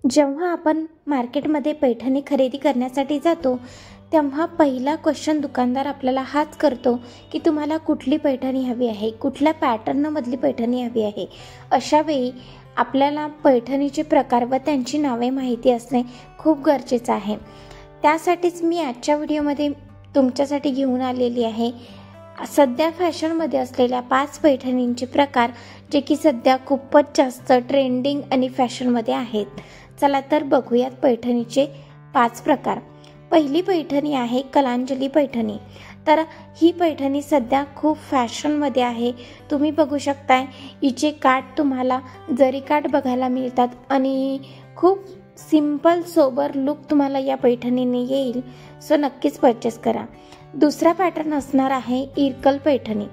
जेव्हा आपण मार्केटमध्ये पैठणी खरेदी करण्यासाठी जातो तेव्हा पहिला क्वेश्चन दुकानदार आपल्याला हाच करतो की तुम्हाला कुठली पैठणी हवी आहे, कुठल्या पॅटर्नमधली पैठणी हवी आहे। अशा वेळी आपल्याला पैठणीचे प्रकार व त्यांची नावे माहिती असणे खूप गरजेचं आहे। त्यासाठीच मी आजच्या व्हिडिओमध्ये तुमच्यासाठी घेऊन आलेली आहे सध्या फॅशनमध्ये असलेल्या 5 पैठणींचे प्रकार, जे की सध्या खूपच जास्त ट्रेंडिंग आणि फॅशनमध्ये आहेत। चला तर बघूयात पैठणीचे 5 प्रकार। पहिली पैठणी आहे कलांजली पैठणी। तर ही पैठणी सध्या खूप फॅशनमध्ये आहे। तुम्ही बघू शकताय हिचे काठ तुम्हाला जरी काठ बघायला मिळतात आणि खूप सिंपल सोबर लुक तुम्हाला या पैठणीने येईल। सो नक्कीच परचेस करा। दुसरा पॅटर्न असणार आहे इरकल पैठणी।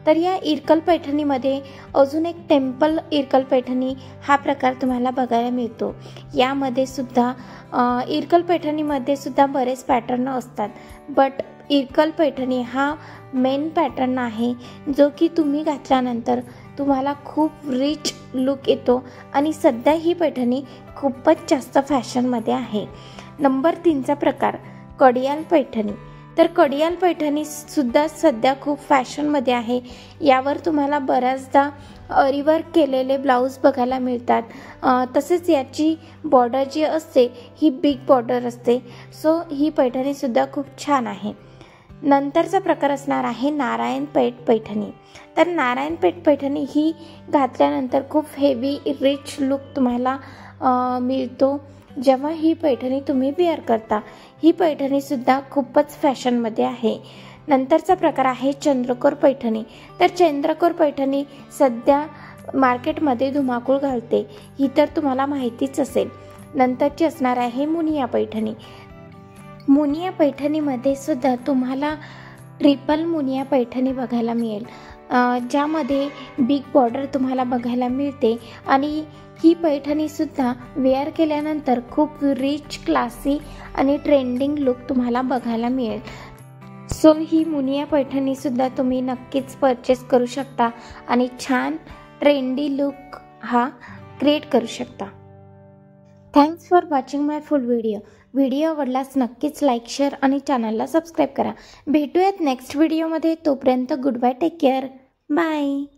तर या इरकल पैठणीमध्ये अजून एक टेम्पल इरकल पैठणी हा प्रकार तुम्हाला बघायला मिळतो। यामध्ये सुद्धा इरकल पैठणीमध्ये सुद्धा बरेच पॅटर्न असतात, बट इरकल पैठणी हा मेन पॅटर्न आहे जो की तुम्ही घातल्यानंतर तुम्हाला खूप रिच लुक येतो आणि सध्या ही पैठणी खूपच जास्त फॅशनमध्ये आहे। नंबर 3चा प्रकार कडियाल पैठणी। तर कडियाल पैठणी सुद्धा सध्या खूप फॅशनमध्ये आहे। यावर तुम्हाला बऱ्याचदा अरीवर्क केलेले ब्लाऊज बघायला मिळतात। तसेच याची बॉर्डर जी असते ही बिग बॉर्डर असते। सो ही पैठणी सुद्धा खूप छान आहे। नंतरचा प्रकार असणार आहे नारायणपेठ पैठणी। तर नारायणपेठ पैठणी ही घातल्यानंतर खूप हेवी रिच लुक तुम्हाला मिळतो जेव्हा ही पैठणी तुम्ही वेअर करता। ही पैठणी सुद्धा खूपच फॅशनमध्ये आहे। नंतरचा प्रकार आहे चंद्रकोर पैठणी। तर चंद्रकोर पैठणी सध्या मार्केटमध्ये धुमाकूळ घालते, ही तर तुम्हाला माहितीच असेल। नंतरची असणार आहे मुनिया पैठणी। मुनिया पैठणीमध्ये सुद्धा तुम्हाला ट्रिपल मुनिया पैठणी बघायला मिळेल, ज्यामध्ये बिग बॉर्डर तुम्हाला बघायला मिळते आणि ही पैठणी सुद्धा वेअर केल्यानंतर खूप रिच, क्लासी आणि ट्रेंडिंग लुक तुम्हाला बघायला मिळेल। सो ही मुनिया पैठणी सुद्धा तुम्ही नक्कीच परचेस करू शकता आणि छान ट्रेंडी लुक हा क्रिएट करू शकता। Thanks for watching my full video. Video आवडल्यास नक्कीच लाईक, शेअर आणि चॅनलला सबस्क्राईब करा। भेटूयात नेक्स्ट व्हिडिओमध्ये। तोपर्यंत good bye, take care, bye.